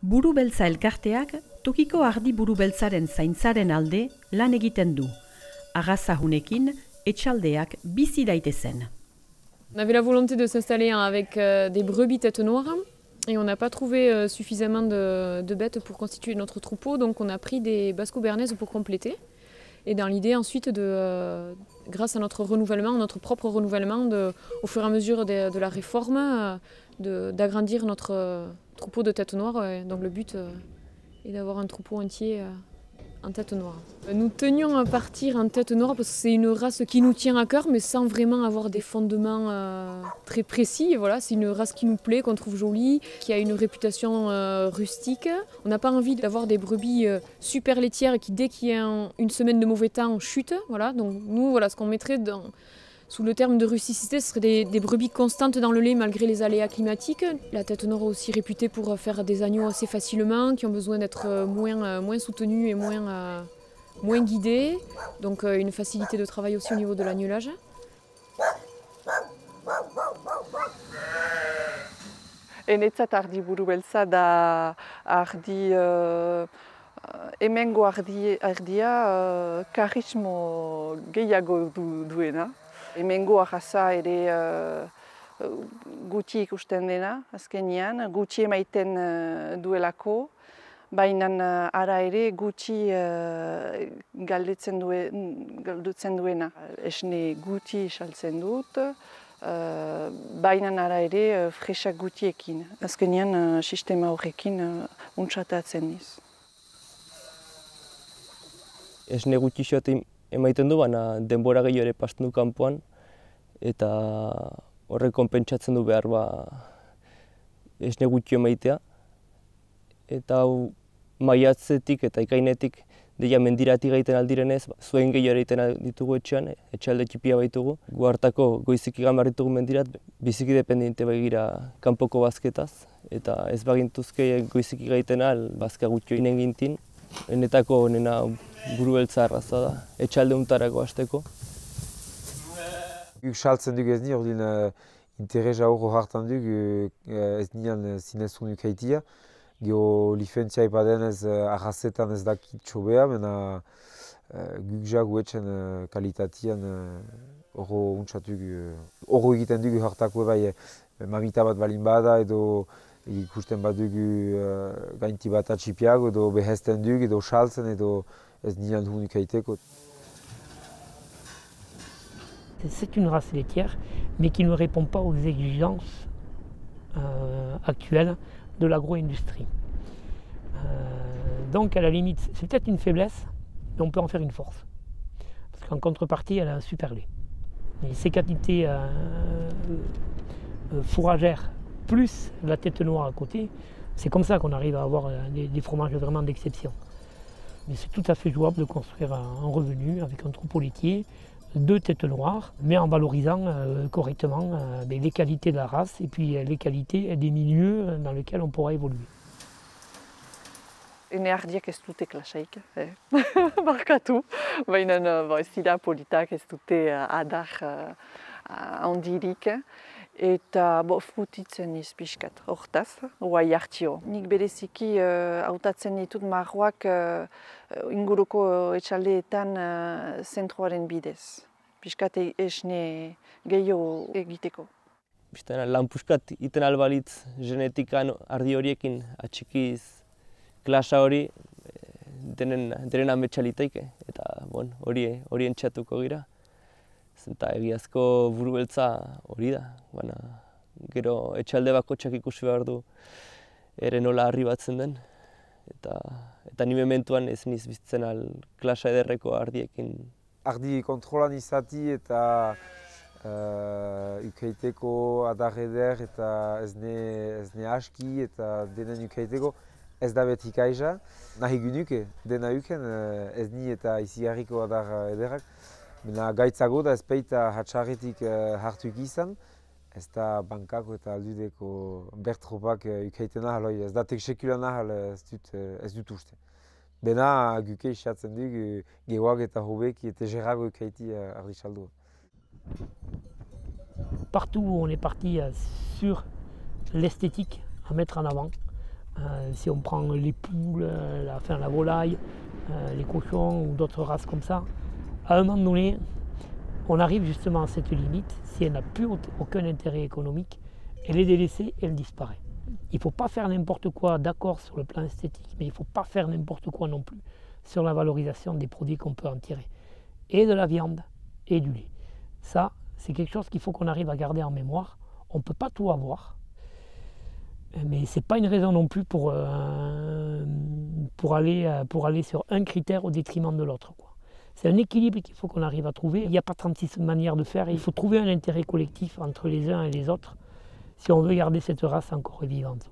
Buru Beltza elkarteak tokiko ardi buru beltzaren zaintzaren alde lan egiten du. Agazahunekin etxaldeak bizi daitezen. On avait la volonté de s'installer avec des brebis tête noire et on n'a pas trouvé suffisamment de bêtes pour constituer notre troupeau, donc on a pris des basco-bernaises pour compléter. Et dans l'idée ensuite, grâce à notre renouvellement, notre propre renouvellement, au fur et à mesure de la réforme, d'agrandir notre troupeau de tête noire. Donc le but est d'avoir un troupeau entier en tête noire. Nous tenions à partir en tête noire parce que c'est une race qui nous tient à cœur, mais sans vraiment avoir des fondements très précis. Voilà, c'est une race qui nous plaît, qu'on trouve jolie, qui a une réputation rustique. On n'a pas envie d'avoir des brebis super laitières qui, dès qu'il y a une semaine de mauvais temps, chutent. Voilà, donc nous, voilà, ce qu'on mettrait sous le terme de rusticité, ce serait des brebis constantes dans le lait malgré les aléas climatiques. La tête noire est aussi réputée pour faire des agneaux assez facilement, qui ont besoin d'être moins soutenus et moins guidés. Donc une facilité de travail aussi au niveau de l'agnelage. Enetzat ardi buru beltza da ardi hemengo ardia karismo gehiago duena. Hemengo arraza ere gutxi ikusten dena, azkenean, gutxi emaiten duelako, baina ara ere gutxi galdutzen duena. Esne gutxi saltzen dut, baina ara ere fresak gutxiekin. Azkenean sistema horrekin untsatatzen niz. Esne gutxi xoaten emaiten du, baina denbora gehiago ere pasten du kanpoan, eta horrek konpentsatzen du behar esne gutxi emaitea. Eta hau maiatzetik eta ikainetik deia mendiratik egiten aldirenez, zuen gehiago egiten ditugu etxean, etxalde txipia baitugu. Gu hartako goizik igan behar ditugu mendirat, biziki dependiente begira kanpoko bazketaz, eta ez bagintuzke goizik egiten al, bazka gutxo inen gintin. Enetako nena buru beltza arraza da, etxalde untarako hasteko. Guk saltzen duk ez ni, ordin interesa horro hartan duk ez nian zinezun ukaitia. Gero licentzia ipadenez arrazetan ez dakit txobea, mena guk jagu etxen kalitatian horro untsatuk. Horro egiten dugu hartako bai mamita bat balin bada edo ikusten bat dugu gainti bat atxipiago edo behezten dugu edo saltzen edo ez nian hun ukaiteko. C'est une race laitière, mais qui ne répond pas aux exigences actuelles de l'agro-industrie. Donc à la limite, c'est peut-être une faiblesse, mais on peut en faire une force. Parce qu'en contrepartie, elle a un super lait. Et ses qualités fourragères, plus la tête noire à côté, c'est comme ça qu'on arrive à avoir des fromages vraiment d'exception. Mais c'est tout à fait jouable de construire un revenu avec un troupeau laitier, 2 têtes noires, mais en valorisant correctement les qualités de la race et puis les qualités des milieux dans lesquels on pourra évoluer. Ene ardiak ez dute klasaik, barkatu, baina ez dira politak, ez dute adar handirik. Eta frutitzen niz pixkat, hortaz, guai hartio. Nik bereziki hautatzen ditut marroak inguruko etxaldeetan zentroaren bidez. Pixkat esne gehiago egiteko. Lan puskat iten albalitz genetikan ardi horiekin atxikiz klasa hori denen ametxalitaike, eta hori entxatuko gira. Eta egiazko buru beltza hori da, baina gero etxalde bakotxak ikusi behar du ere nola harri batzen den. Eta ni mementuan ez niz bizitzen al klasa ederreko ardiekin. Ardi kontrolan izati eta ukaiteko adar eder eta ezne aski eta denen ukaiteko ez da betik aiza. Nahi gynuke dena uken ez ni eta izigarriko adar ederrak. Baina gaitzago da ez peita hatxarretik hartuk izan, ez da bankako eta aldudeko bertropak ukaiten ahal, ez da teksekula ahal ez dut uste. Bena guke isatzen duk gehuak eta hobeki eta gerrago ukaiti arditxaldua. Partout où on est parti sur l'esthétique à mettre en avant, Si on prend les poules, la volaille, les cochons ou d'autres races comme ça, à un moment donné, on arrive justement à cette limite. Si elle n'a plus aucun intérêt économique, elle est délaissée, elle disparaît. Il ne faut pas faire n'importe quoi, d'accord, sur le plan esthétique, mais il ne faut pas faire n'importe quoi non plus sur la valorisation des produits qu'on peut en tirer. Et de la viande et du lait. Ça, c'est quelque chose qu'il faut qu'on arrive à garder en mémoire. On ne peut pas tout avoir. Mais ce n'est pas une raison non plus pour aller sur un critère au détriment de l'autre. C'est un équilibre qu'il faut qu'on arrive à trouver. Il n'y a pas 36 manières de faire. Il faut trouver un intérêt collectif entre les uns et les autres si on veut garder cette race encore vivante.